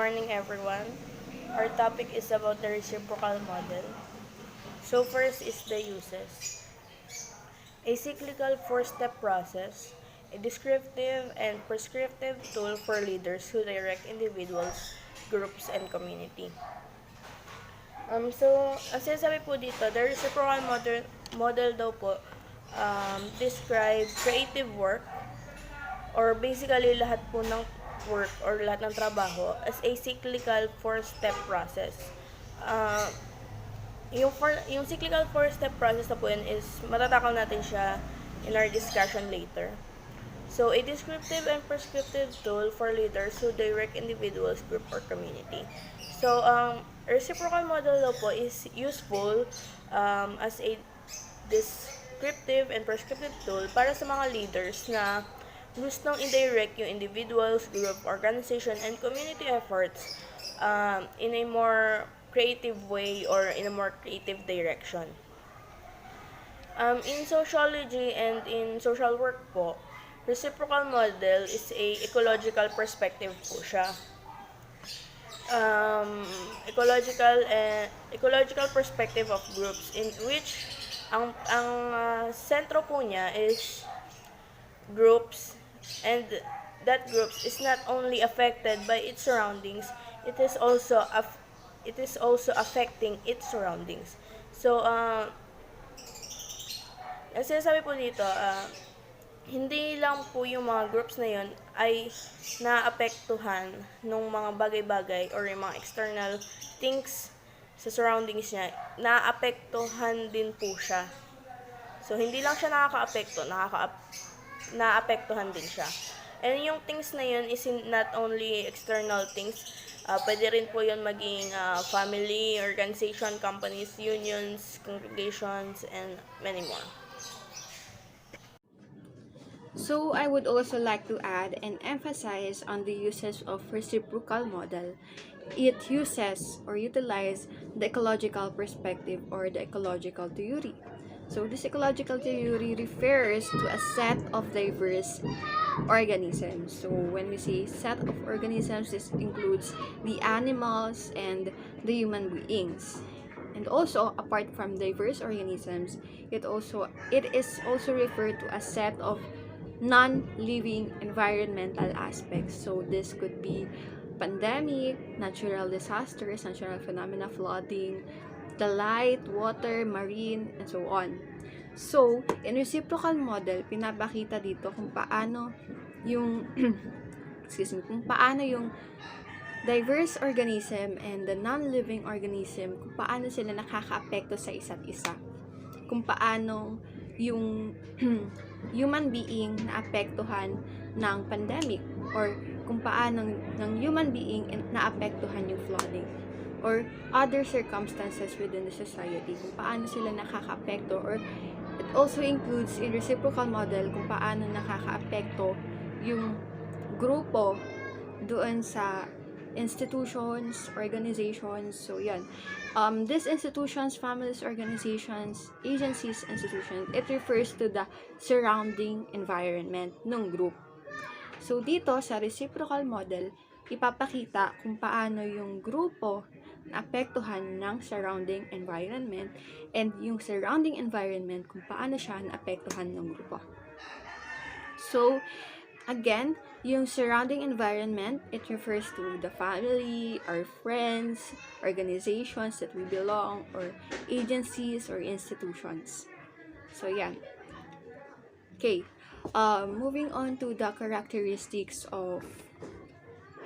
morning, everyone. Our topic is about the reciprocal model. So first is the uses. A cyclical four-step process, a descriptive and prescriptive tool for leaders who direct individuals, groups, and community. Ang sinasabi po dito, the reciprocal model daw po describe creative work or basically lahat po ng work or lahat ng trabaho as a cyclical four-step process. Uh, yung cyclical four-step process na po yun is matatakal natin siya in our discussion later. So, a descriptive and prescriptive tool for leaders who direct individuals, group, or community. So, reciprocal model daw po is useful as a descriptive and prescriptive tool para sa mga leaders na gustong indirect yung individuals, group, organization, and community efforts in a more creative way or in a more creative direction. In sociology and in social work po, reciprocal model is a ecological perspective po siya. Ecological perspective of groups in which ang sentro po niya is groups, and that groups is not only affected by its surroundings, it is also affecting its surroundings. So ang sinasabi po dito, hindi lang po yung mga groups na yon ay naapektuhan ng mga bagay-bagay or yung mga external things sa surroundings niya, naapektuhan din po siya. So, hindi lang siya nakaka-apekto, naapektuhan din siya. And yung things na yun is not only external things, pwede rin po yun maging family, organization, companies, unions, congregations, and many more. So, I would also like to add and emphasize on the uses of reciprocal model. It uses or utilizes the ecological perspective or the ecological theory. So, this ecological theory refers to a set of diverse organisms. So, when we say set of organisms, this includes the animals and the human beings. And also, apart from diverse organisms, it is also referred to a set of non-living environmental aspects. So this could be pandemic, natural disasters, natural phenomena, flooding, the light, water, marine, and so on. So, in reciprocal model, pinapakita dito kung paano yung kung paano yung diverse organism and the non-living organism, kung paano sila nakakaapekto sa isa't isa. Kung paano yung human being naapektuhan ng pandemic, or kung paano ng human being naapektuhan yung flooding or other circumstances within the society, kung paano sila nakakaapekto, or it also includes in reciprocal model kung paano nakakaapekto yung grupo doon sa institutions, organizations. So yan, these institutions, families, organizations, agencies, institutions, it refers to the surrounding environment ng group. So dito sa reciprocal model, ipapakita kung paano yung grupo naapektuhan ng surrounding environment, and yung surrounding environment kung paano siya naapektuhan ng grupo. So again, yung surrounding environment, it refers to the family, our friends, organizations that we belong, or agencies or institutions. So, yan. Okay. Moving on to the characteristics of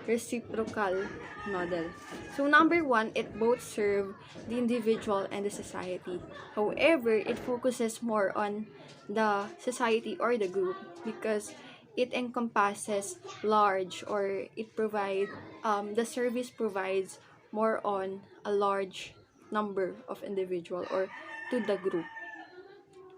reciprocal model. So, number one, it both serve the individual and the society. However, it focuses more on the society or the group because it encompasses large, or it provides the service provides more on a large number of individual or to the group.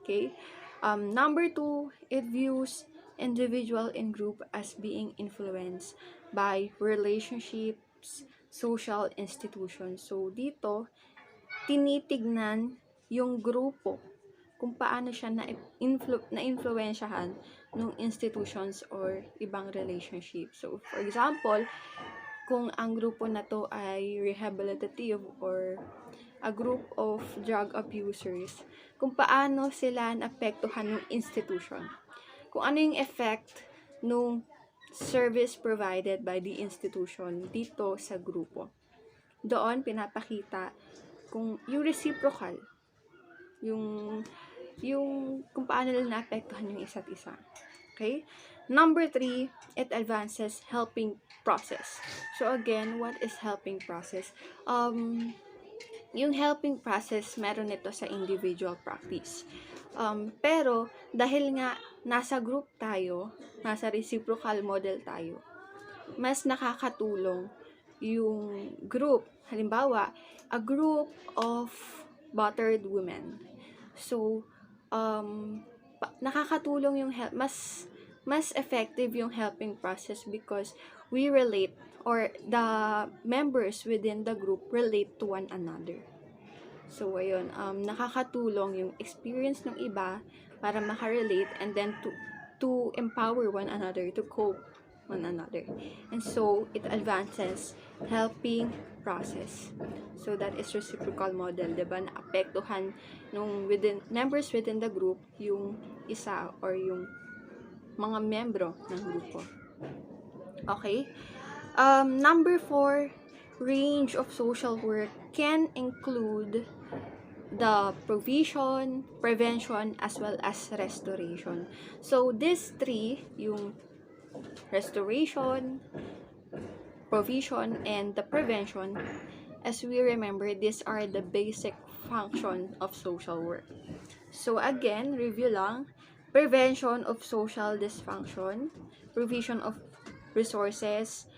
Okay. Number two, it views individual and group as being influenced by relationships, social institutions. So dito tinitignan yung grupo kung paano siya na-influensyahan ng institutions or ibang relationship. So, for example, kung ang grupo na to ay rehabilitative or a group of drug abusers, kung paano sila naapektuhan ng institution. Kung ano yung effect nung service provided by the institution dito sa grupo. Doon pinapakita kung yung reciprocal, yung kung paano nila naapektuhan yung isa't isa. Okay? Number 3, it advances helping process. So again, what is helping process? Yung helping process, meron ito sa individual practice. Pero, dahil nga nasa group tayo, nasa reciprocal model tayo, mas nakakatulong yung group. Halimbawa, a group of battered women. So, nakakatulong yung mas effective yung helping process because we relate or the members within the group relate to one another. So, ayun, nakakatulong yung experience ng iba para makarelate and then to empower one another, to cope one another. And so, it advances helping process. So, that is reciprocal model, diba? Naapektuhan nung members within the group, yung isa or yung mga membro ng grupo. Okay? Number 4, range of social work can include the provision, prevention, as well as restoration. So, these 3, yung restoration, provision, and the prevention, as we remember, these are the basic function of social work. So, again, review lang. Prevention of social dysfunction, provision of resources,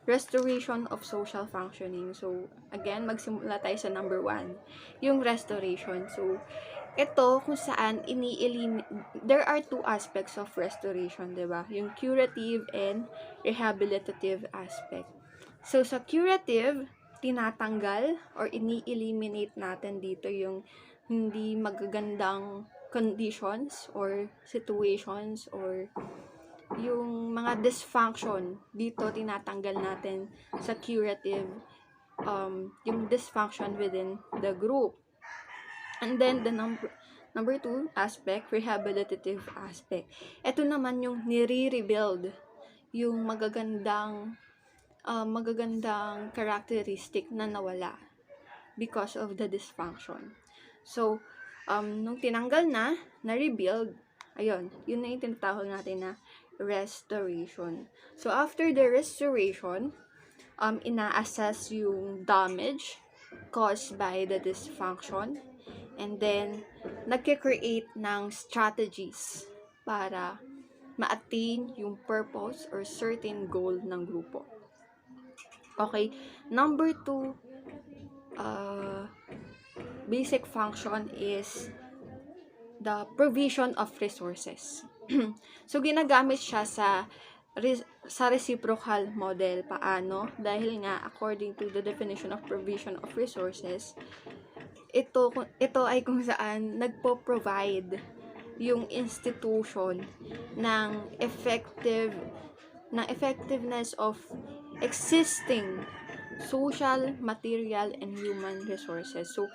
restoration of social functioning. So, again, magsimula tayo sa number 1, yung restoration. So, ito kung saan there are 2 aspects of restoration, diba? Yung curative and rehabilitative aspect. So, sa curative, tinatanggal or ini-eliminate natin dito yung hindi magagandang conditions or situations or yung mga dysfunction dito tinatanggal natin sa curative, yung dysfunction within the group. And then the number 2 aspect, rehabilitative aspect, ito naman yung nire-rebuild yung magagandang characteristic na nawala because of the dysfunction. So, nung tinanggal na-rebuild, ayun, yun na yung tinatawag natin na restoration. So, after the restoration, ina-assess yung damage caused by the dysfunction, and then, nagke-create ng strategies para ma-attain yung purpose or certain goal ng grupo. Okay, number 2, basic function is the provision of resources. So, ginagamit siya sa reciprocal model. Paano? Dahil nga, according to the definition of provision of resources, ito ay kung saan nagpo-provide yung institution ng effectiveness of existing social, material, and human resources. So,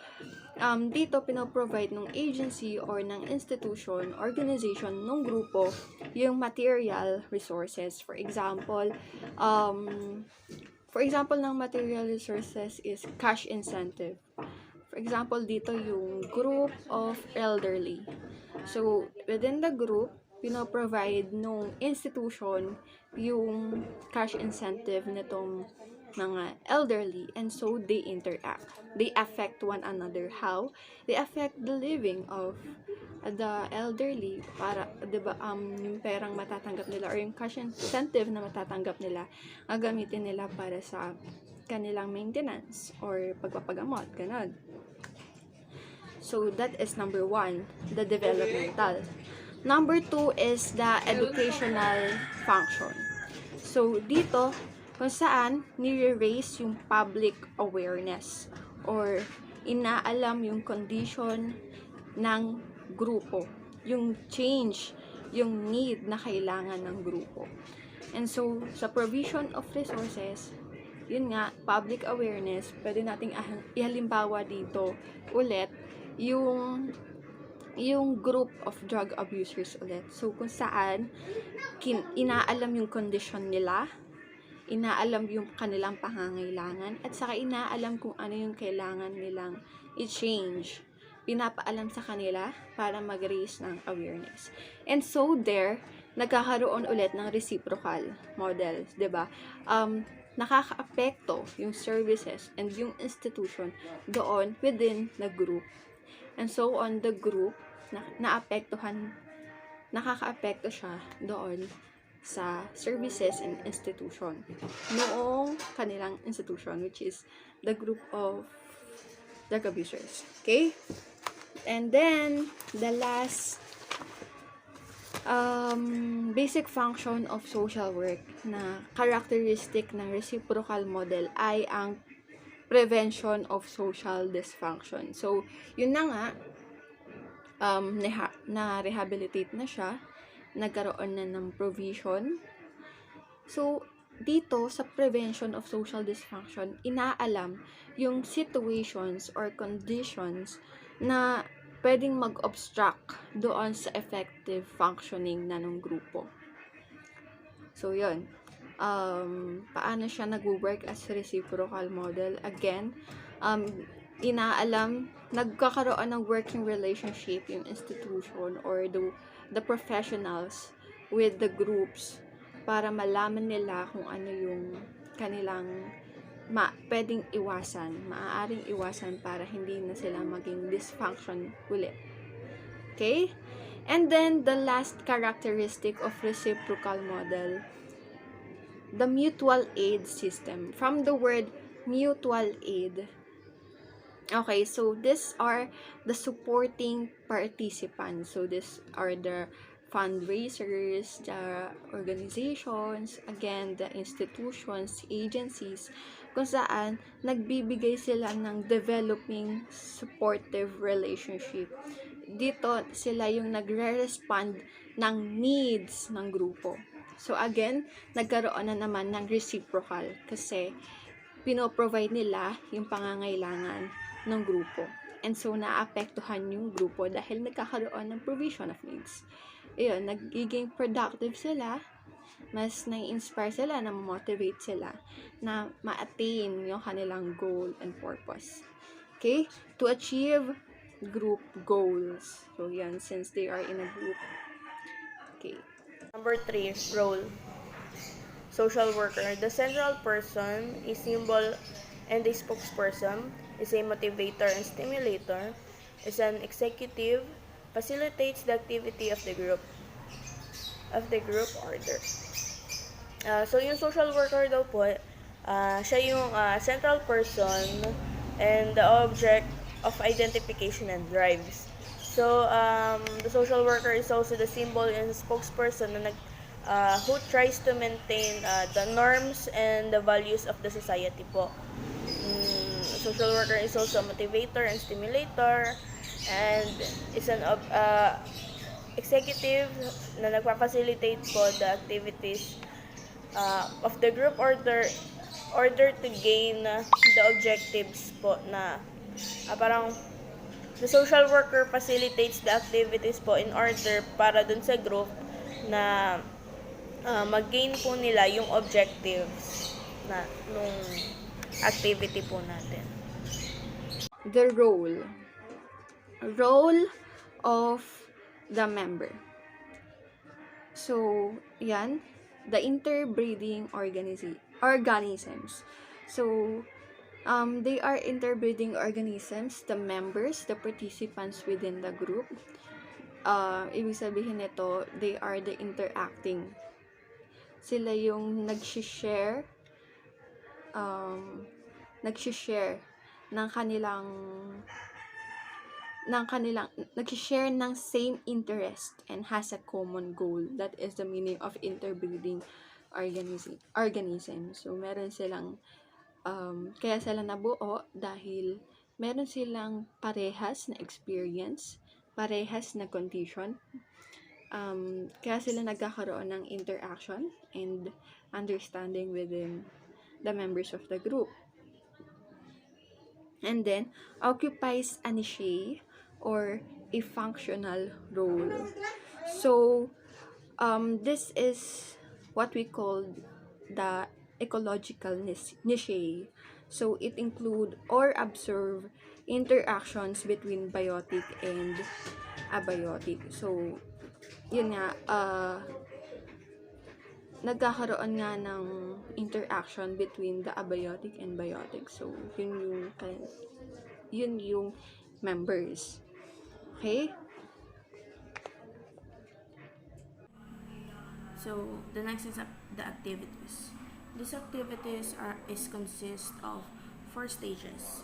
dito pinoprovide ng agency or ng institution, organization, ng grupo, yung material resources. For example, ng material resources is cash incentive. For example, dito yung group of elderly. So, within the group, pinoprovide nung institution yung cash incentive nitong mga elderly, and so they interact. They affect one another. How? They affect the living of the elderly para, diba, yung perang matatanggap nila or yung cash incentive na matatanggap nila, gagamitin nila para sa kanilang maintenance or pagpapagamot, ganun. So, that is number 1, the developmental. Number 2 is the educational function. So, dito, kung saan nire-raise yung public awareness or inaalam yung condition ng grupo, yung change, yung need na kailangan ng grupo. And so, sa provision of resources, yun nga, public awareness, pwede nating ihalimbawa dito ulit yung group of drug abusers ulit. So, kung saan inaalam yung condition nila, inaalam yung kanilang pangangailangan, at saka inaalam kung ano yung kailangan nilang i-change. Pinapaalam sa kanila para mag-raise ng awareness. And so there, nagkakaroon ulit ng reciprocal models, 'di ba? Nakakaapekto yung services and yung institution doon within the group. And so on the group, nakakaapekto siya doon sa services and institution noong kanilang institution, which is the group of drug abusers. Okay? And then, the last basic function of social work na characteristic ng reciprocal model ay ang prevention of social dysfunction. So, yun na nga, na-rehabilitate na siya, nagkaroon na ng provision. So, dito sa prevention of social dysfunction, inaalam yung situations or conditions na pwedeng mag-obstruct doon sa effective functioning na ng grupo. So, yun. Paano siya nag-work as reciprocal model? Again, inaalam, nagkakaroon ng working relationship yung institution or the professionals with the groups para malaman nila kung ano yung kanilang pwedeng iwasan, maaaring iwasan para hindi na sila maging dysfunction ulit. Okay? And then, the last characteristic of reciprocal model, the mutual aid system. From the word mutual aid, okay, so these are the supporting participants. So these are the fundraisers, the organizations, again, the institutions, agencies, kung saan nagbibigay sila ng developing supportive relationship. Dito, sila yung nagre-respond ng needs ng grupo. So again, nagkaroon na naman ng reciprocal kasi pinoprovide nila yung pangangailangan ng grupo. And so, naapektuhan yung grupo dahil nagkakaroon ng provision of needs. Ayun, nagiging productive sila, mas nai-inspire sila, na motivate sila na ma-attain yung kanilang goal and purpose. Okay? To achieve group goals. So, yan, since they are in a group. Okay. Number 3, role. Social worker. The central person, a symbol and a spokesperson, is a motivator and stimulator, is an executive, facilitates the activity of the group order. So yung social worker daw po, siya yung central person and the object of identification and drives. So the social worker is also the symbol and spokesperson na who tries to maintain the norms and the values of the society po. Social worker is also a motivator and stimulator and is an executive na nagpa-facilitate po the activities of the group order to gain the objectives po na parang the social worker facilitates the activities po in order para dun sa group na mag-gain po nila yung objectives na nung activity po natin. The role of the member. So, yan, the interbreeding organisms. So, they are interbreeding organisms, the members, the participants within the group. Ibig sabihin nito, they are the interacting. Sila yung nag-share nag-share ng same interest and has a common goal. That is the meaning of interbreeding organism. So, meron silang kaya sila nabuo dahil meron silang parehas na experience, parehas na condition, Kaya sila nagkakaroon ng interaction and understanding within the members of the group. And then, occupies a niche or a functional role. So, this is what we call the ecological niche. So, it include or observe interactions between biotic and abiotic. So, yun nga, nagkakaroon nga ng interaction between the abiotic and biotic. So, yun yung members. Okay? So the next is the activities. These activities consist of 4 stages.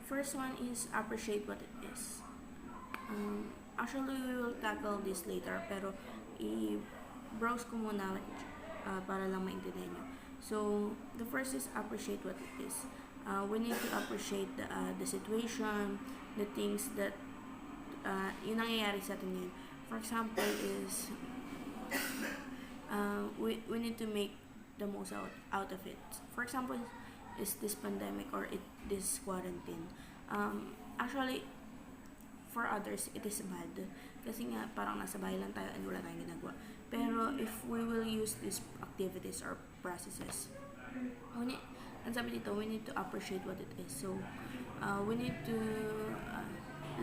First one is appreciate what it is. Actually, we will tackle this later, pero i-browse ko muna para lang maintindihan nyo. So, the first is appreciate what it is. We need to appreciate the situation, the things that yung nangyayari sa atin ngayon. For example is we need to make the most out of it. For example, is this pandemic or this quarantine. Actually, for others, it is bad. Kasi nga, parang nasa bahay lang tayo and wala tayong ginagawa. Pero, if we will use these activities or processes, ang sabi dito, we need to appreciate what it is. So, we need to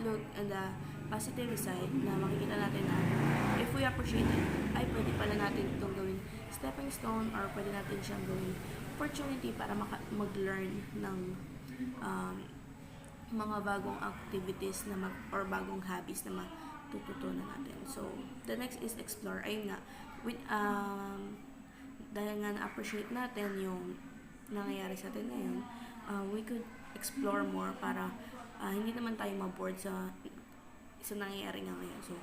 look at the positive side na makikita natin na if we appreciate it, ay pwede pala natin itong gawin stepping stone or pwede natin siyang gawin opportunity para mag-learn ng mga bagong activities na or bagong hobbies na matututunan natin. So, the next is explore. Ayun nga, dahil nga na-appreciate natin yung nangyayari sa atin ngayon, we could explore more para hindi naman tayo ma-bored sa nangyayari nga ngayon. So,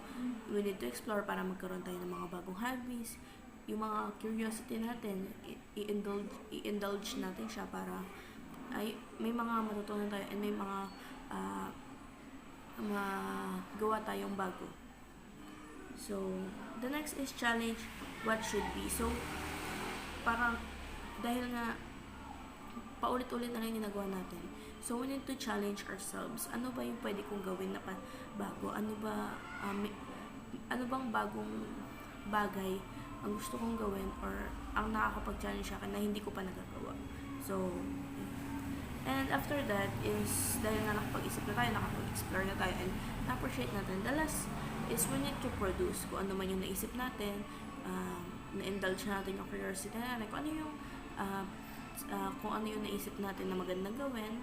we need to explore para magkaroon tayo ng mga bagong hobbies, yung mga curiosity natin, i-indulge natin siya para ay may mga matutunan tayo and may mga magawa tayong bago. So, the next is challenge what should be. So, parang dahil nga paulit-ulit na lang yung ginagawa natin. So, we need to challenge ourselves. Ano ba yung pwede kong gawin na bago? Ano bang bagong bagay ang gusto kong gawin or ang nakakapag-challenge sa akin na hindi ko pa nagagawa? So, and after that is, dahil nga nakapag-isip na tayo, nakapag-explore na tayo, and na-appreciate natin, the last is we need to produce kung ano man yung naisip natin, na-indulge natin yung curiosity natin, kung ano yung naisip natin na magandang gawin,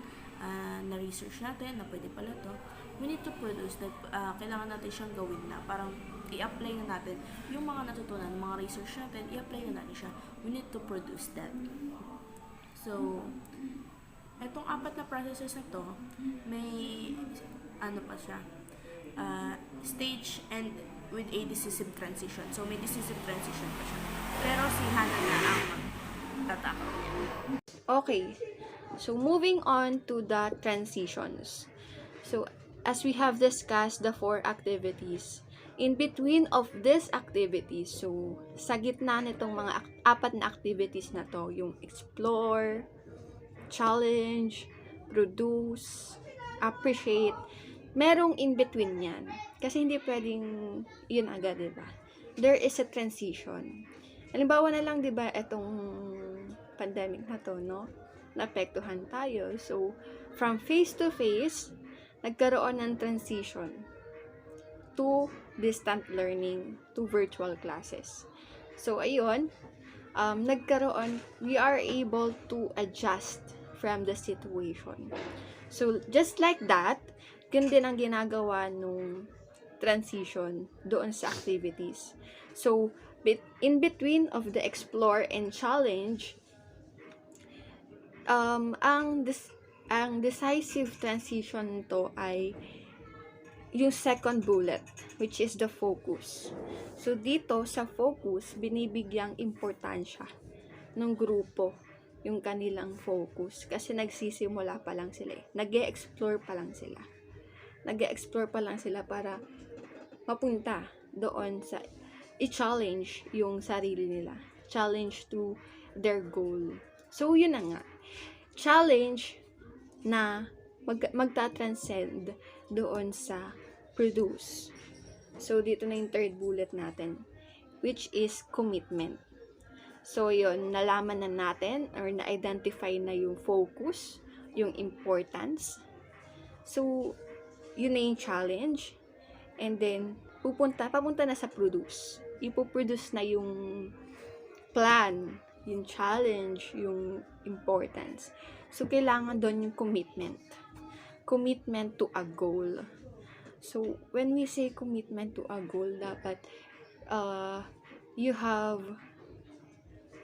na-research natin, na pwede pala to, we need to produce that, kailangan natin siyang gawin na, parang i-apply na natin yung mga natutunan, mga research natin, i-apply na natin siya, we need to produce that. So, etong 4 na processes na to, may pa siya, stage and with a decisive transition. So, may decisive transition pa siya. Pero si Hannah na ang magtatakaw. Okay. So, moving on to the transitions. So, as we have discussed the 4 activities, in between of these activities, so, sa gitna nitong mga 4 na activities na to, yung explore, challenge, produce, appreciate, merong in between yan. Kasi hindi pwedeng yun agad, diba? There is a transition. Halimbawa na lang, diba, itong pandemic na to, no? Naapektuhan tayo. So, from face to face, nagkaroon ng transition to distant learning, to virtual classes. So, ayun, we are able to adjust from the situation. So, just like that, yun din ang ginagawa nung transition doon sa activities. So, in between of the explore and challenge, ang decisive transition to ay yung second bullet, which is the focus. So, dito sa focus, binibigyang importansya ng grupo yung kanilang focus. Kasi nagsisimula pa lang sila. Nag-e-explore pa lang sila. Nag-e-explore pa lang sila para mapunta doon sa i-challenge yung sarili nila. Challenge to their goal. So, yun na nga. Challenge na magta-transcend doon sa produce. So, dito na yung third bullet natin, which is commitment. So, yun, nalaman na natin or na-identify na yung focus, yung importance. So, yun na yung challenge. And then, papunta na sa produce. Ipoproduce na yung plan, yung challenge, yung importance. So, kailangan doon yung commitment. Commitment to a goal. So, when we say commitment to a goal, dapat you have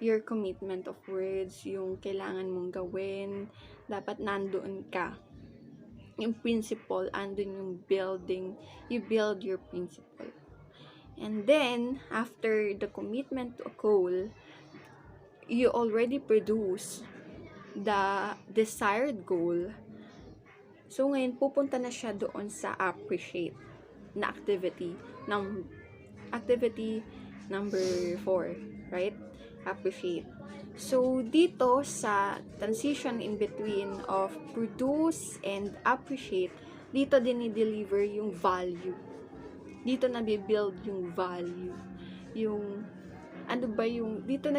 your commitment of words, yung kailangan mong gawin, dapat nandoon ka. Yung principle, andun yung building, you build your principle. And then, after the commitment to a goal, you already produce the desired goal. So, ngayon, pupunta na siya doon sa appreciate na activity number 4, right? Appreciate. So, dito sa transition in between of produce and appreciate, dito din i-deliver yung value. Dito na-build yung value. Yung, ano ba yung, dito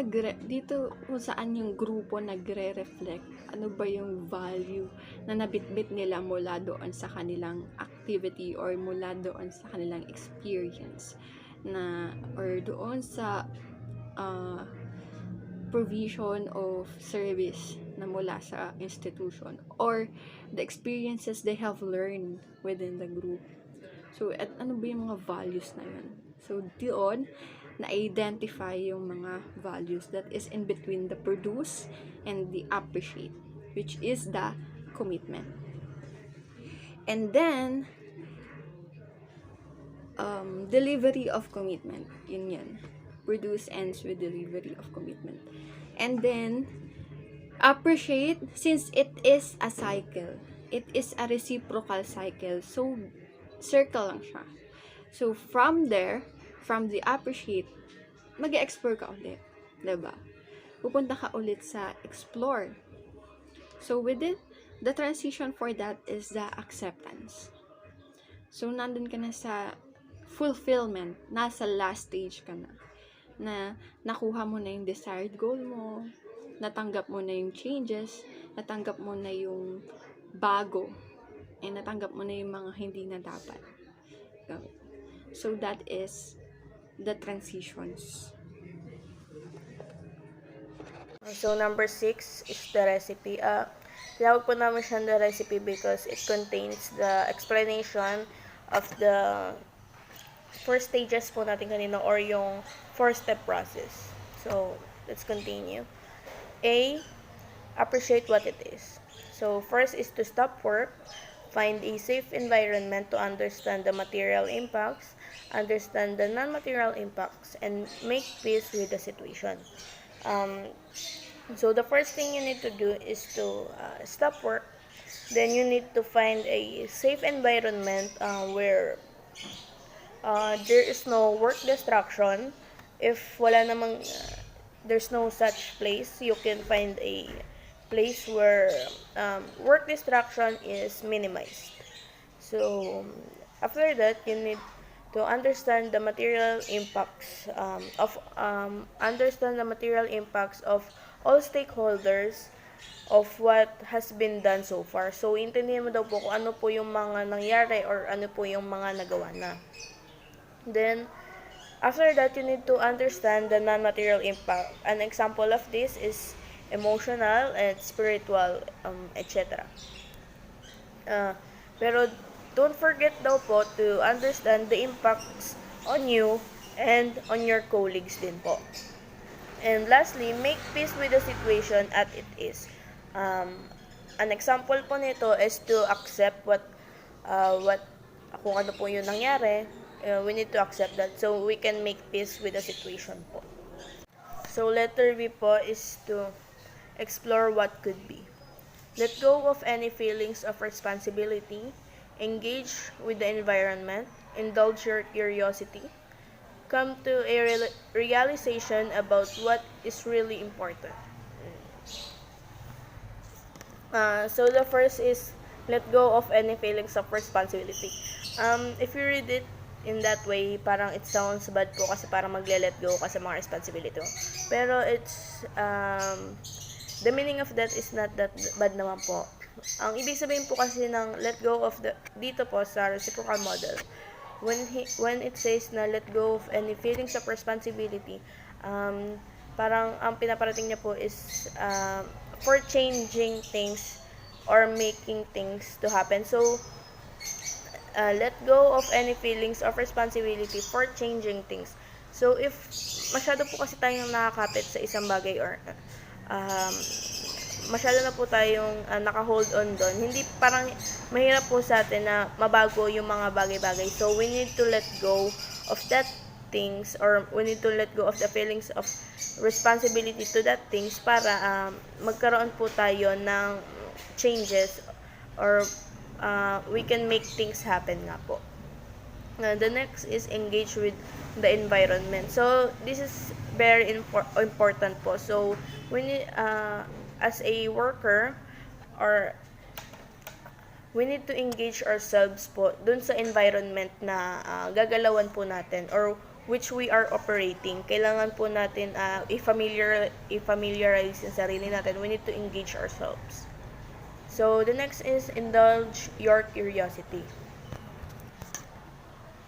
kung saan yung grupo nagre-reflect, ano ba yung value na nabitbit nila mula doon sa kanilang activity or mula doon sa kanilang experience na, or doon sa provision of service na mula sa institution or the experiences they have learned within the group. So, at ano ba yung mga values na yun? So, doon, na-identify yung mga values that is in between the produce and the appreciate, which is the commitment. And then, delivery of commitment. Yun. Produce ends with delivery of commitment. And then, appreciate, since it is a cycle, it is a reciprocal cycle. So, circle lang siya. So, from there, from the appreciate, mag-explore ka ulit. Diba? Pupunta ka ulit sa explore. So, with it, the transition for that is the acceptance. So, nandun ka na sa fulfillment. Nasa last stage ka na nakuha mo na yung desired goal mo, natanggap mo na yung changes, natanggap mo na yung bago, and natanggap mo na yung mga hindi na dapat gawin. So, that is the transitions. So, number 6 is the recipe. Tinawag po namin siya the recipe because it contains the explanation of the 4 stages po natin kanina or yung 4-step process. So, let's continue. A, appreciate what it is. So, first is to stop work, find a safe environment to understand the material impacts, understand the non-material impacts, and make peace with the situation. So, the first thing you need to do is to stop work. Then, you need to find a safe environment where there is no work distraction. If wala namang, there's no such place, you can find a place where work distraction is minimized. So, after that, you need to understand the material impacts of all stakeholders of what has been done so far. So, intindihin mo daw po kung ano po yung mga nangyari or ano po yung mga nagawa na. Then, after that, you need to understand the non-material impact. An example of this is emotional and spiritual, etc. Pero, don't forget daw po to understand the impacts on you and on your colleagues din po. And lastly, make peace with the situation as it is. An example po nito is to accept kung ano po yung nangyari. We need to accept that so we can make peace with the situation po. So, letter B po is to explore what could be. Let go of any feelings of responsibility, engage with the environment, indulge your curiosity, come to a realization about what is really important. So the first is let go of any feelings of responsibility. If you read it in that way, parang it sounds bad po kasi parang magle-let go ka sa mga responsibility mo. Pero the meaning of that is not that bad naman po. Ang ibig sabihin po kasi ng let go of dito po sa reciprocal model, when it says na let go of any feelings of responsibility, parang ang pinaparating niya po is for changing things or making things to happen. So, let go of any feelings of responsibility for changing things. So, if masyado po kasi tayong nakakapit sa isang bagay or masyado na po tayong naka-hold on doon, hindi parang mahirap po sa atin na mabago yung mga bagay-bagay. So, we need to let go of that things or we need to let go of the feelings of responsibility to that things para magkaroon po tayo ng changes or we can make things happen nga po. The next is engage with the environment. So, this is very important po. So, we need, as a worker, or we need to engage ourselves po dun sa environment na gagalawan po natin or which we are operating. Kailangan po natin i-familiarize yung sarili natin. We need to engage ourselves. So, the next is indulge your curiosity.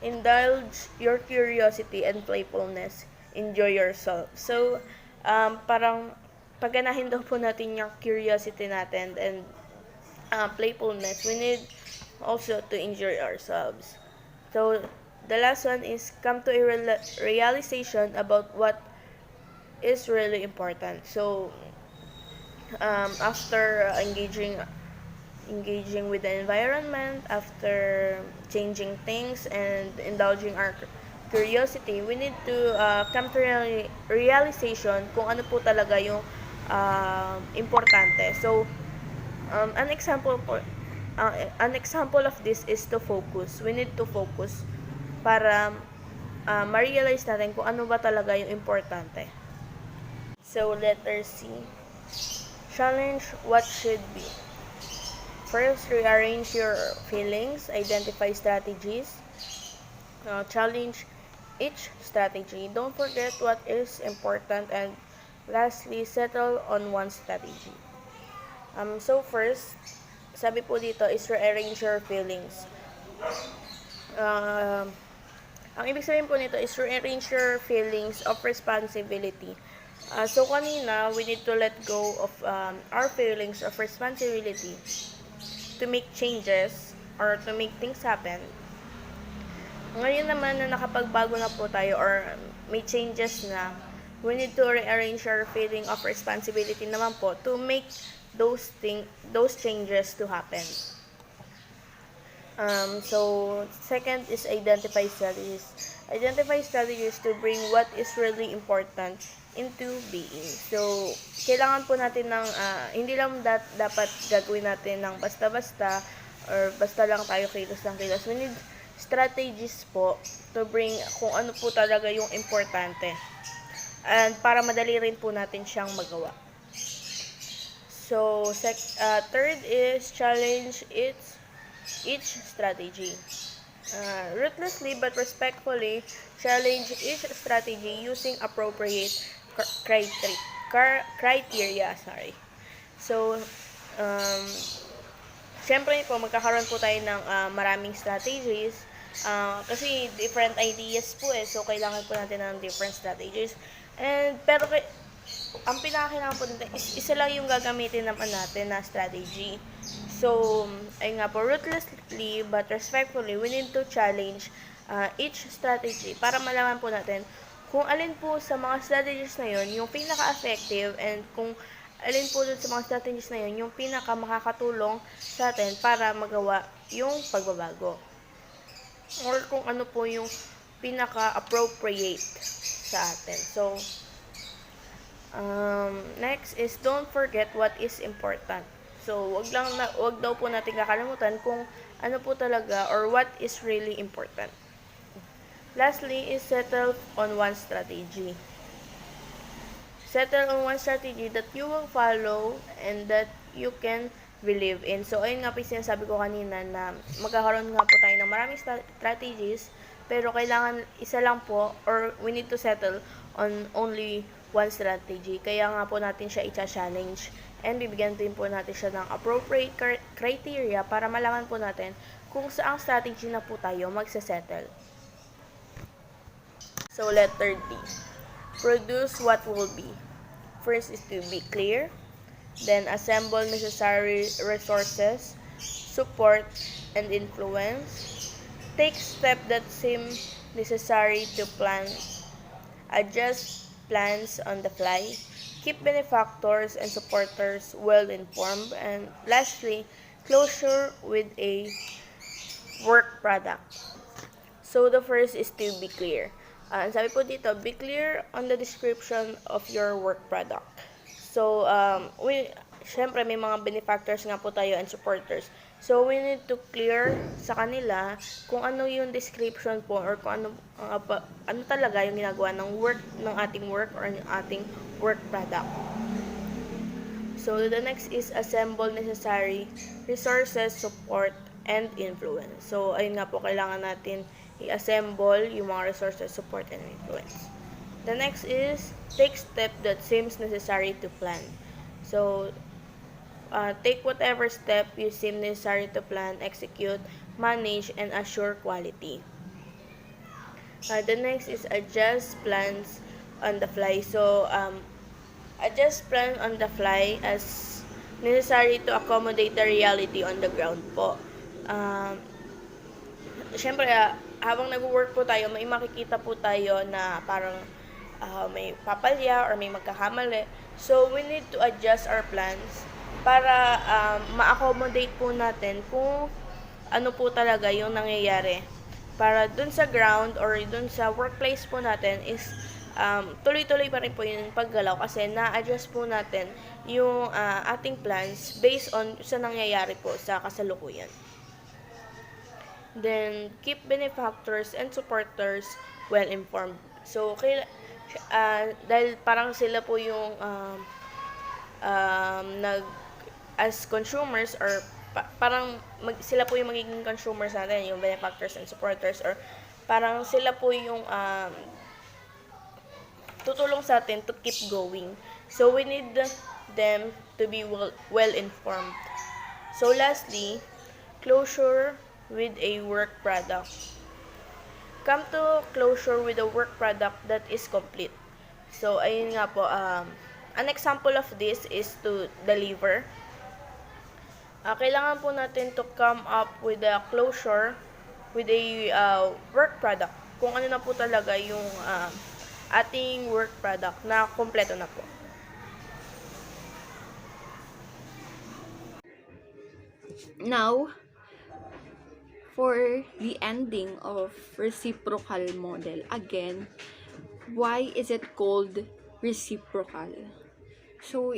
Indulge your curiosity and playfulness. Enjoy yourself. So, parang pagganahin daw po natin yung curiosity natin and playfulness. We need also to enjoy ourselves. So, the last one is come to a realization about what is really important. So, after engaging with the environment, after changing things and indulging our curiosity, we need to come to realization kung ano po talaga yung importante. So, an example of this is to focus. We need to focus para ma-realize natin kung ano ba talaga yung importante. So, letter C. Challenge what should be. First, rearrange your feelings, identify strategies, challenge each strategy. Don't forget what is important, and lastly, settle on one strategy. So first, sabi po dito is rearrange your feelings. Ang ibig sabihin po nito is rearrange your feelings of responsibility. So kanina, we need to let go of our feelings of responsibility to make changes or to make things happen. Ngayon naman na nakapagbago na po tayo or may changes na, we need to rearrange our feeling of responsibility naman po to make those changes to happen. So, second is identify strategies. Identify strategies to bring what is really important into being. So, kailangan po natin ng, hindi lang dapat gagawin natin ng basta-basta or basta lang tayo kilos ng kilos. We need strategies po to bring kung ano po talaga yung importante. And para madali rin po natin siyang magawa. So, third is challenge each strategy. Ruthlessly but respectfully challenge each strategy using appropriate criteria. So, syempre po, magkakaroon po tayo ng maraming strategies. Kasi different ideas po So, kailangan po natin ng different strategies. Pero ang pinakakailangan po natin is isa lang yung gagamitin naman natin na strategy. So, ay nga po, ruthlessly but respectfully, we need to challenge each strategy para malaman po natin kung alin po sa mga strategies na yun yung pinaka-effective and kung alin po dun sa mga strategies na yun yung pinaka-makakatulong sa atin para magawa yung pagbabago. Or kung ano po yung pinaka-appropriate sa atin. So, next is don't forget what is important. So, wag daw po natin kakalimutan kung ano po talaga or what is really important. Lastly is settle on one strategy. Settle on one strategy that you will follow and that you can believe in. So, ayun nga po yung sinasabi ko kanina na magkakaroon nga po tayo ng maraming strategies, pero kailangan isa lang po or we need to settle on only one strategy. Kaya nga po natin siya i-challenge and bibigyan din po natin siya ng appropriate criteria para malaman po natin kung saang strategy na po tayo magsasettle. So, letter D. Produce what will be. First is to be clear, then assemble necessary resources, support, and influence. Take steps that seem necessary to plan. Adjust plans on the fly. Keep benefactors and supporters well informed. And lastly, closure with a work product. So, the first is to be clear. Ang sabi po dito, be clear on the description of your work product. So, syempre may mga benefactors nga po tayo and supporters. So, we need to clear sa kanila kung ano yung description po or kung ano talaga yung ginagawa ng ating work or ng ating work product. So, the next is assemble necessary resources, support, and influence. So, ayun nga po, kailangan natin i-assemble yung mga resources, support, and influence. The next is take step that seems necessary to plan. So, take whatever step you seem necessary to plan, execute, manage, and assure quality. The next is adjust plans on the fly. So, adjust plan on the fly as necessary to accommodate the reality on the ground po. Siyempre, habang nag-work po tayo, may makikita po tayo na parang may papalya or may magkakamali. So, we need to adjust our plans para ma-accommodate po natin kung ano po talaga yung nangyayari. Para dun sa ground or dun sa workplace po natin is tuloy-tuloy pa rin po yung paggalaw kasi na-adjust po natin yung ating plans based on sa nangyayari po sa kasalukuyan. Then, keep benefactors and supporters well informed. So, dahil parang sila po yung as consumers or parang sila po yung magiging consumers natin, yung benefactors and supporters, or parang sila po yung tutulong sa atin to keep going. So, we need them to be well informed. So, lastly, closure with a work product. Come to closure with a work product that is complete. So, ayun nga po, an example of this is to deliver. Kailangan po natin to come up with a closure with a work product. Kung ano na po talaga yung ating work product na kompleto na po. Now, for the ending of reciprocal model, again, why is it called reciprocal? So,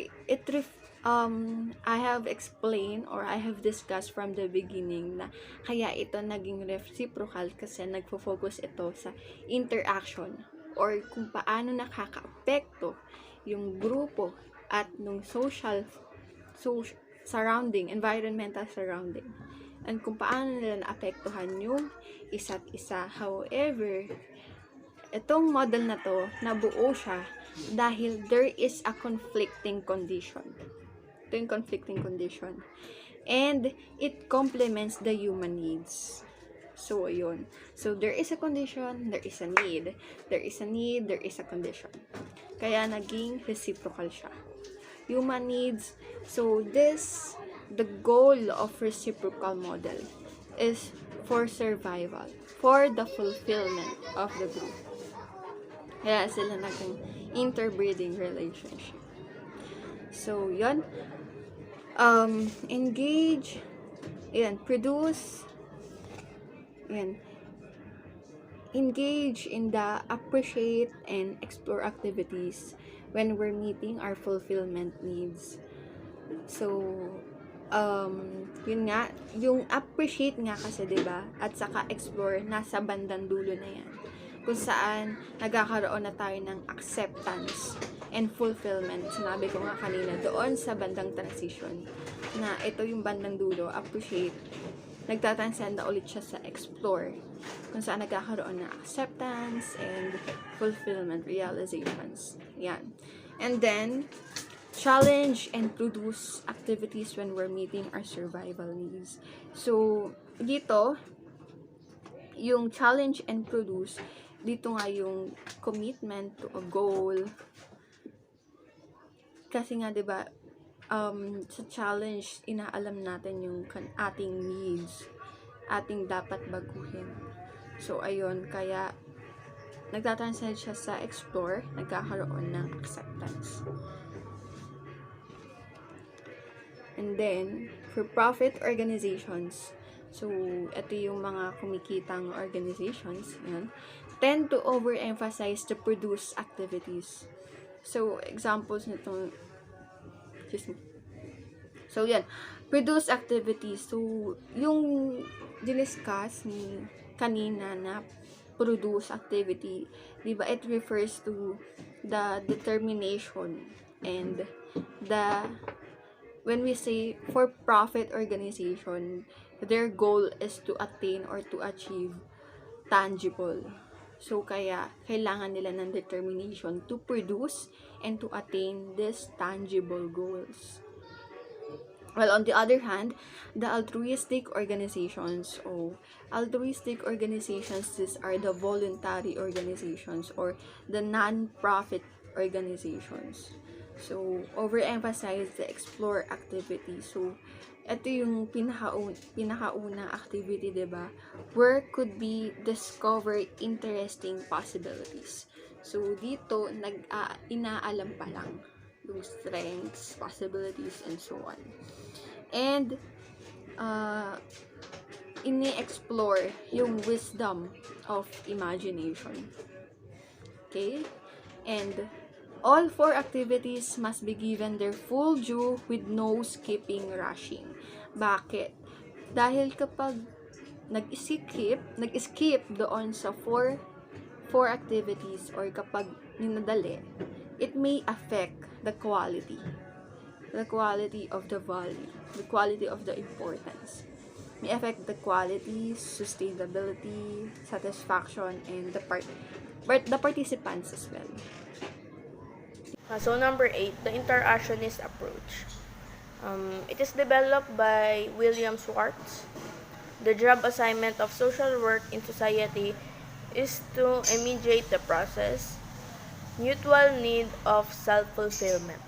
I have explained or I have discussed from the beginning na kaya ito naging reciprocal kasi nagfo-focus ito sa interaction or kung paano nakaka-apekto yung grupo at nung surrounding, environmental surrounding, and kung paano nila naapektuhan yung isa't isa. However, itong model na to, nabuo siya dahil there is a conflicting condition. Ito yung conflicting condition. And it complements the human needs. So, ayun. So, there is a condition, there is a need. There is a need, there is a condition. Kaya naging reciprocal siya. Human needs. So, the goal of reciprocal model is for survival, for the fulfillment of the group. Kaya sila naging interbreeding relationship. So, yun. Engage. Yan. Produce. Yan. Engage in the appreciate and explore activities when we're meeting our fulfillment needs. So, yun nga, yung appreciate nga kasi, 'di ba? At saka explore nasa bandang dulo na 'yan. kung saan nagkakaroon na tayo ng acceptance and fulfillment. Sinabi ko nga kanina doon sa bandang transition na ito yung bandang dulo, appreciate, nagtatranscend na ulit siya sa explore, kung saan nagkakaroon ng acceptance and fulfillment, realizations. Yan. And then, challenge and produce activities when we're meeting our survival needs. So, dito, yung challenge and produce, dito nga yung commitment to a goal. Kasi nga, 'di ba, sa challenge, inaalam natin yung ating needs, ating dapat baguhin. So, ayun, kaya nagtatranscend siya sa explore, nagkakaroon ng acceptance. And then, for profit organizations, so, ito yung mga kumikitang organizations, yan, tend to overemphasize the produce activities. So, examples nito, so, yan, produce activities. So, yung diniscuss ni kanina na produce activity, di ba, it refers to the determination and the, when we say for-profit organization, their goal is to attain or to achieve tangible. So, kaya, kailangan nila ng determination to produce and to attain these tangible goals. Well, on the other hand, the altruistic organizations, these are the voluntary organizations or the non-profit organizations. So, overemphasize the explore activity. So, ito yung pinakaunang activity, diba? Work could be discover interesting possibilities. So, dito, inaalam pa lang yung strengths, possibilities, and so on. And, ini-explore yung wisdom of imagination. Okay? And, all 4 activities must be given their full due with no skipping, rushing. Bakit? Dahil kapag nag-skip doon sa 4 activities or kapag ninadali, it may affect the quality of the value, the quality of the importance. May affect the quality, sustainability, satisfaction, and the participants as well. So number 8, the interactionist approach. It is developed by William Schwartz. The job assignment of social work in society is to mediate the process, mutual need of self-fulfillment.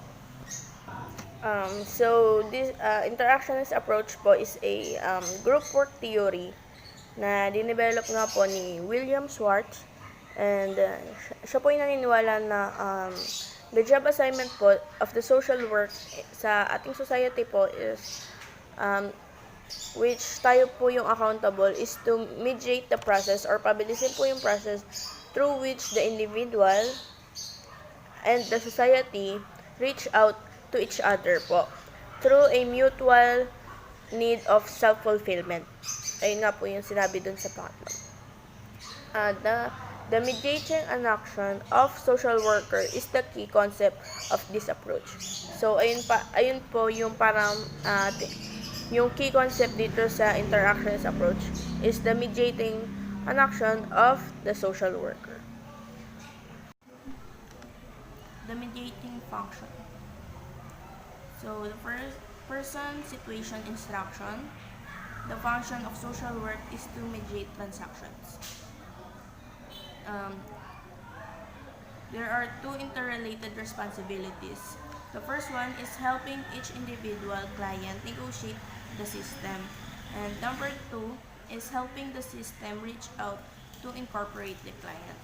So this interactionist approach po is a group work theory na dinevelop nga po ni William Schwartz, and siya po yung naniniwala na the job assignment po of the social work sa ating society po is which tayo po yung accountable is to mediate the process or pabilisin po yung process through which the individual and the society reach out to each other po through a mutual need of self-fulfillment. Ayun nga po yung sinabi dun sa pangatlo. The mediating an action of social worker is the key concept of this approach. So, ayun po yung parang yung key concept dito sa interactionist approach is the mediating an action of the social worker. The mediating function. So, the first person, situation, instruction. The function of social work is to mediate transactions. There are 2 interrelated responsibilities. The first one is helping each individual client negotiate the system. And number 2 is helping the system reach out to incorporate the client.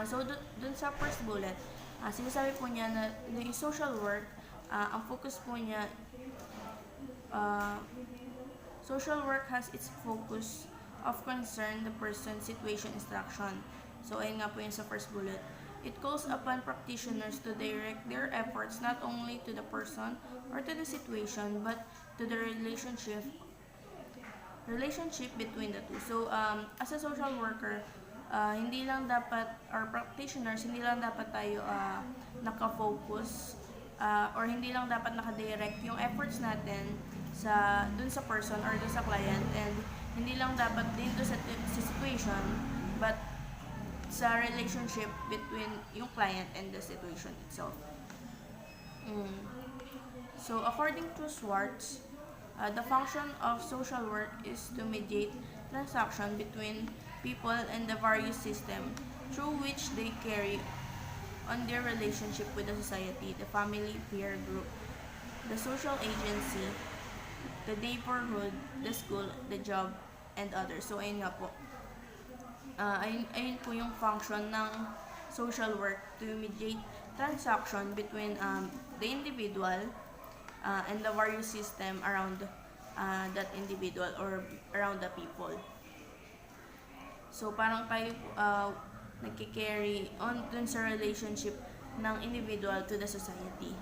So, dun sa first bullet, sinasabi po niya na yung social work, ang focus po niya, social work has its focus of concern the person, situation, instruction. So, ayun nga po yun sa first bullet. It calls upon practitioners to direct their efforts not only to the person or to the situation, but to the relationship between the two. So, as a social worker, hindi lang dapat, or practitioners, hindi lang dapat tayo nakafocus or hindi lang dapat nakadirect yung efforts natin dun sa person or dun sa client, and hindi lang dapat din dun sa situation, but sa relationship between yung client and the situation itself. So, according to Schwartz, the function of social work is to mediate transaction between people and the various system through which they carry on their relationship with the society, the family, peer group, the social agency, the neighborhood, the school, the job, and others. So, ayun nga po. Ayun po yung function ng social work, to mediate transaction between the individual and the various system around that individual or around the people. So, parang tayo nagkikarry on dun sa relationship ng individual to the society.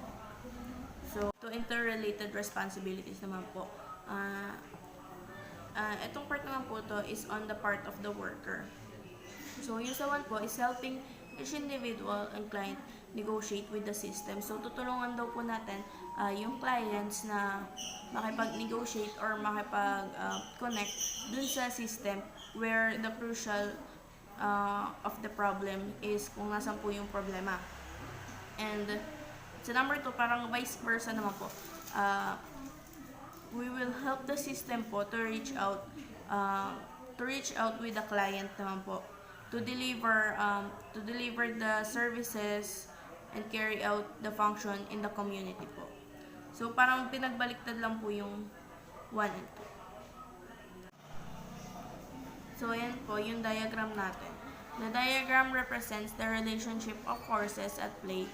So, to interrelated responsibilities naman po. Itong part naman po to is on the part of the worker. So, yung sa one po is helping each individual and client negotiate with the system. So, tutulungan daw po natin yung clients na makipag-negotiate or makipag-connect dun sa system where the crucial of the problem is kung nasan po yung problema. And sa number 2, parang vice versa naman po. We will help the system po to reach out with the client naman po, to deliver the services and carry out the function in the community po. So, parang pinagbaliktad lang po yung 1 and 2. So, ayan po yung diagram natin. The diagram represents the relationship of forces at play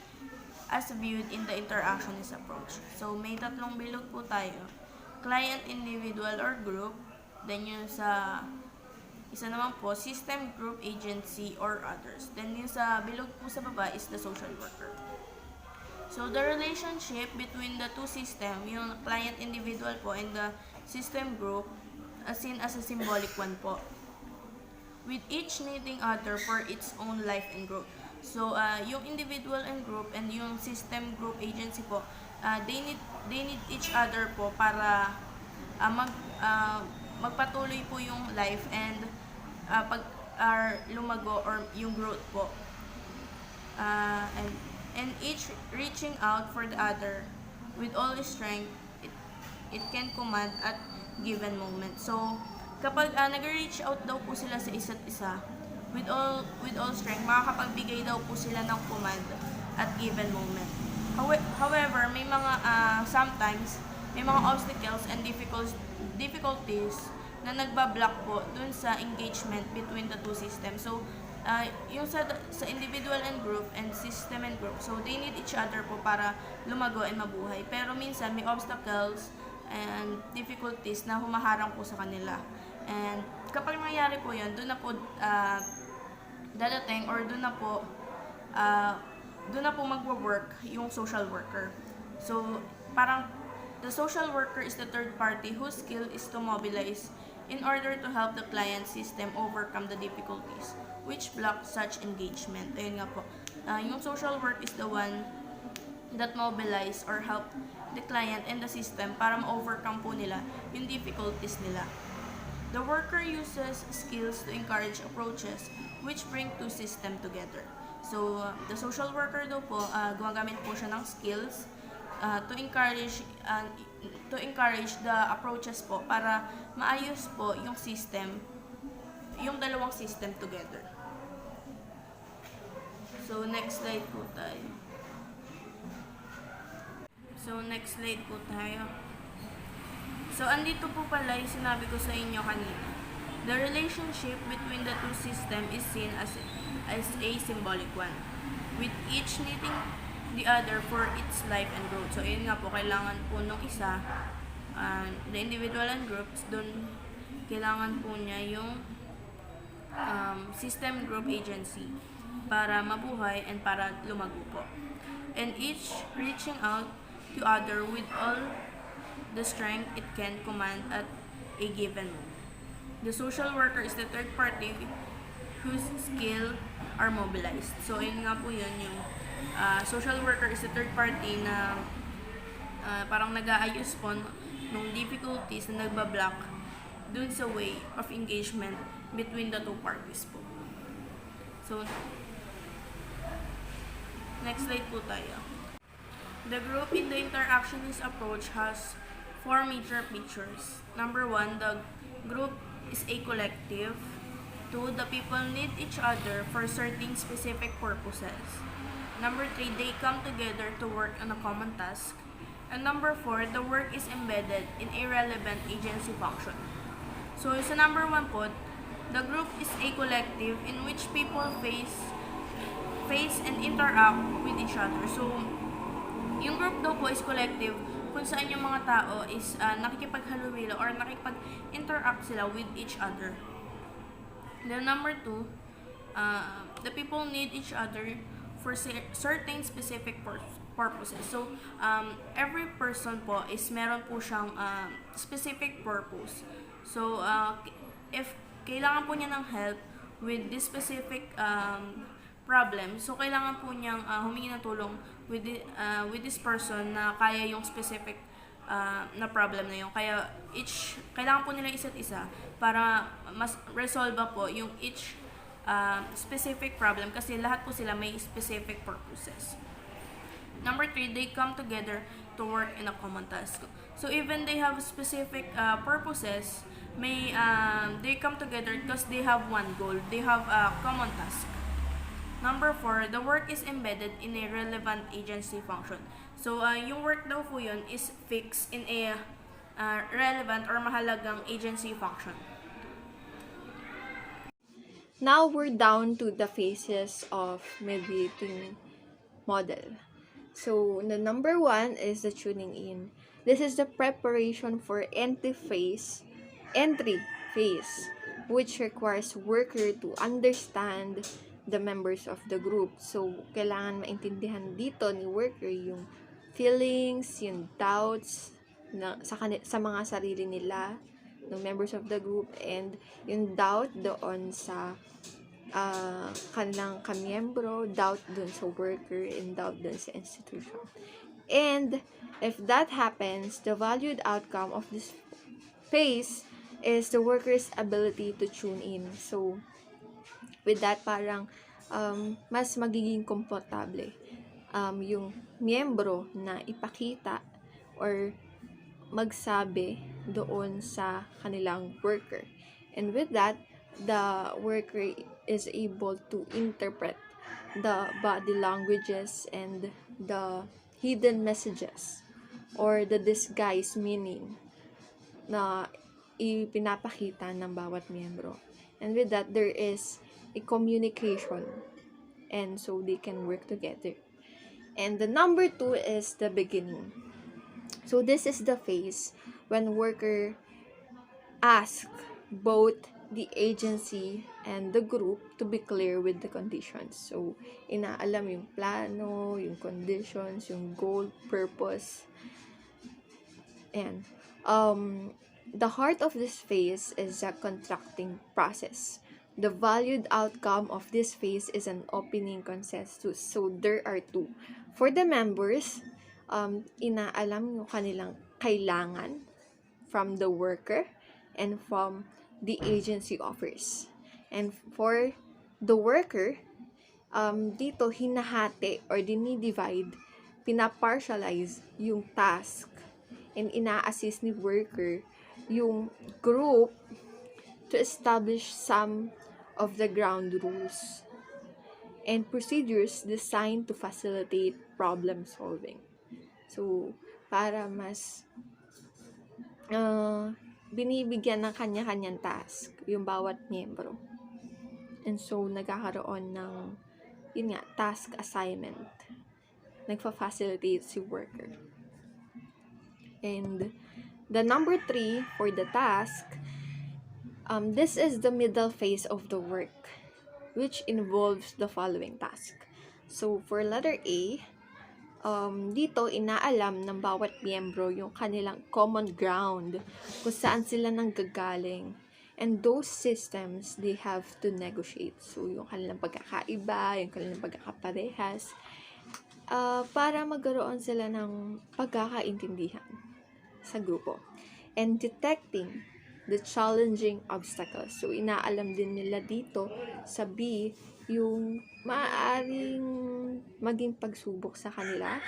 as viewed in the interactionist approach. So, may tatlong bilog po tayo. Client, individual, or group. Then yung sa isa naman po, system, group, agency, or others. Then yung sa bilog po sa baba is the social worker. So, the relationship between the two system, yung client, individual po, and the system group, seen as a symbolic one po, with each needing other for its own life and growth. So, yung individual and group and yung system, group, agency po, they need each other po para magpatuloy po yung life and lumago or yung growth po. And each reaching out for the other with all strength it can command at given moment. So, kapag nag-reach out daw po sila sa isa't isa, with all strength, makakapagbigay daw po sila ng command at given moment. However, may mga sometimes may mga obstacles and difficulties na nagbablock po dun sa engagement between the two systems. So, yung sa individual and group and system and group, so they need each other po para lumago and mabuhay. Pero minsan may obstacles and difficulties na humaharang po sa kanila. And kapag nangyari po yun, doon na po dadating or doon na po magwo-work yung social worker. So, parang the social worker is the third party whose skill is to mobilize in order to help the client system overcome the difficulties which block such engagement. Ayun nga po. Yung social work is the one that mobilize or help the client and the system para ma-overcome po nila yung difficulties nila. The worker uses skills to encourage approaches which bring two system together. So, the social worker daw po, gumagamit po siya ng skills to encourage the approaches po para maayos po yung system, yung dalawang system together. So, next slide po tayo. So, andito po pala yung sinabi ko sa inyo kanina. The relationship between the two systems is seen as a symbolic one, with each needing the other for its life and growth. So, yun nga po, kailangan po nung isa, the individual and groups, dun kailangan po niya yung system, group, agency para mabuhay and para lumago po. And each reaching out to other with all the strength it can command at a given moment. The social worker is the third party whose skill are mobilized. So, yun nga po yun, yung social worker is a third party na parang nag-aayos po nung difficulties na nagbablock dun sa way of engagement between the two parties po. So, next slide po tayo. The group in the interactionist approach has four major features. Number one, the group is a collective. Two, the people need each other for certain specific purposes. Number three, they come together to work on a common task. And number four, the work is embedded in a relevant agency function. So, sa number one po, the group is a collective in which people face and interact with each other. So, yung group daw po is collective kung saan yung mga tao is nakikipaghalumilo or nakikipag-interact sila with each other. Then number two, the people need each other for certain specific purposes. So, every person po is meron po siyang specific purpose. So, if kailangan po niya ng help with this specific problem, so kailangan po niyang humingi ng tulong with this person na kaya yung specific na problem na yun. Kaya kailangan po nila isa't isa para mas resolve po yung each specific problem kasi lahat po sila may specific purposes. Number three, they come together to work in a common task. So even they have specific purposes, they come together because they have one goal. They have a common task. Number four, the work is embedded in a relevant agency function. So, yung work daw po yun is fixed in a relevant or mahalagang agency function. Now we're down to the phases of mediating model. So, the number one is the tuning in. This is the preparation for entry phase, which requires worker to understand the members of the group. So, kailangan maintindihan dito ni worker yung feelings, yung doubts sa mga sarili nila, ng members of the group, and yung doubt doon sa kanilang kamiyembro, doubt dun sa worker, and doubt dun sa institution. And if that happens, the valued outcome of this phase is the worker's ability to tune in. So, with that, parang mas magiging komportable yung miyembro na ipakita or magsabi doon sa kanilang worker. And with that, the worker is able to interpret the body languages and the hidden messages or the disguised meaning na ipinapakita ng bawat miyembro. And with that, there is a communication, and so they can work together. And the number two is the beginning. So this is the phase when worker ask both the agency and the group to be clear with the conditions. So, inaalam yung plano, yung conditions, yung goal, purpose. And the heart of this phase is a contracting process. The valued outcome of this phase is an opening consensus. So, there are two. For the members, inaalam yung kanilang kailangan from the worker and from the agency offers. And for the worker, dito hinahati or dinidivide, pinapartialize yung task and ina-assist ni worker yung group to establish some of the ground rules and procedures designed to facilitate problem solving. So, para mas binibigyan ng kanya-kanyang task yung bawat miyembro. And so, nagkakaroon ng, yun nga, task assignment. Nagfa-facilitate si worker. And the number 3 for the task, this is the middle phase of the work, which involves the following task. So, for letter A, dito inaalam ng bawat miyembro yung kanilang common ground, kung saan sila nanggagaling, And those systems, they have to negotiate. So, yung kanilang pagkakaiba, yung kanilang pagkakaparehas, para magkaroon sila ng pagkakaintindihan sa grupo. And detecting the challenging obstacles. So, inaalam din nila dito sa B yung maaaring maging pagsubok sa kanila,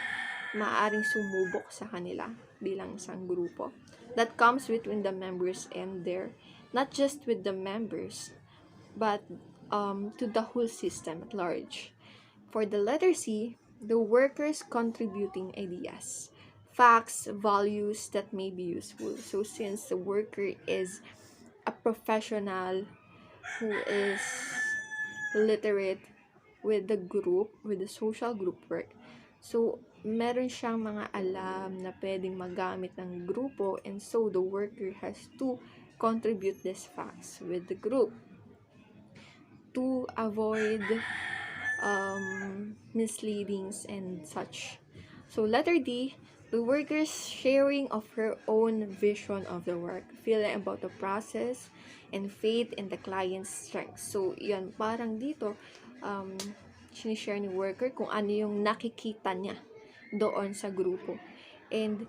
maaaring sumubok sa kanila bilang isang grupo. That comes between the members and their, not just with the members, but to the whole system at large. For the letter C, the workers contributing ideas, facts, values that may be useful. So since the worker is a professional who is literate with the group, with the social group work, so meron siyang mga alam na pwedeng magamit ng grupo, and so the worker has to contribute these facts with the group to avoid misleadings and such. So letter D, the worker's sharing of her own vision of the work, feeling about the process, and faith in the client's strength. So yun, parang dito, sinishare ni worker kung ano yung nakikita niya doon sa grupo. And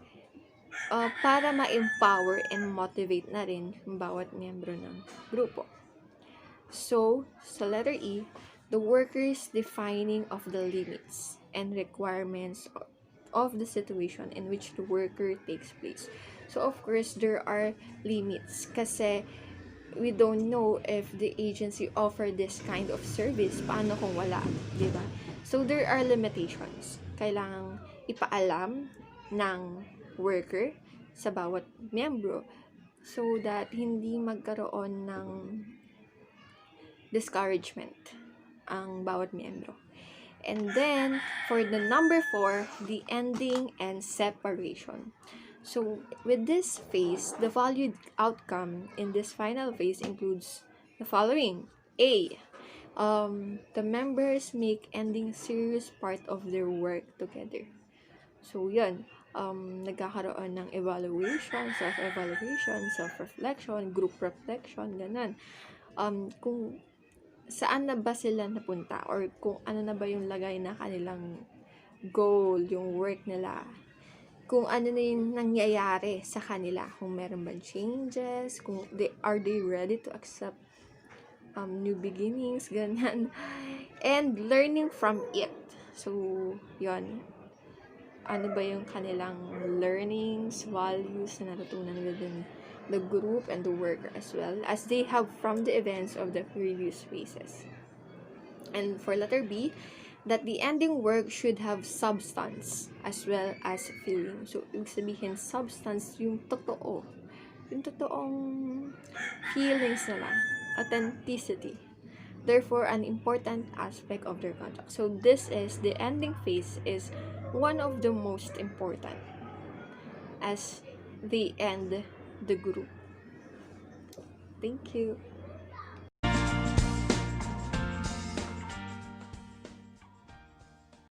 para ma-empower and motivate na rin yung bawat miyembro ng grupo. So, sa letter E, the workers defining of the limits and requirements of the situation in which the worker takes place. So, of course, there are limits kasi we don't know if the agency offer this kind of service. Paano kung wala? Diba? So, there are limitations. Kailangang ipaalam ng worker sa bawat miyembro so that hindi magkaroon ng discouragement ang bawat miyembro. And then, for the number 4, the ending and separation. So, with this phase, the valued outcome in this final phase includes the following. A. The members make ending serious part of their work together. So, yun. Nagkakaroon ng evaluation, self-evaluation, self-reflection, group reflection, ganun. Kung saan na ba sila napunta or kung ano na ba yung lagay na kanilang goal, yung work nila, kung ano na yung nangyayari sa kanila, kung meron ba changes, kung are they ready to accept new beginnings, ganyan, and learning from it. So, yon, ano ba yung kanilang learnings, values na natutunan within the group and the worker as well as they have from the events of the previous phases. And for letter B, that the ending work should have substance as well as feeling. So, ibig sabihin, substance, yung totoo. Yung totoong feelings nila. Authenticity. Therefore, an important aspect of their contract. So, this is, the ending phase is one of the most important as they end the group. Thank you.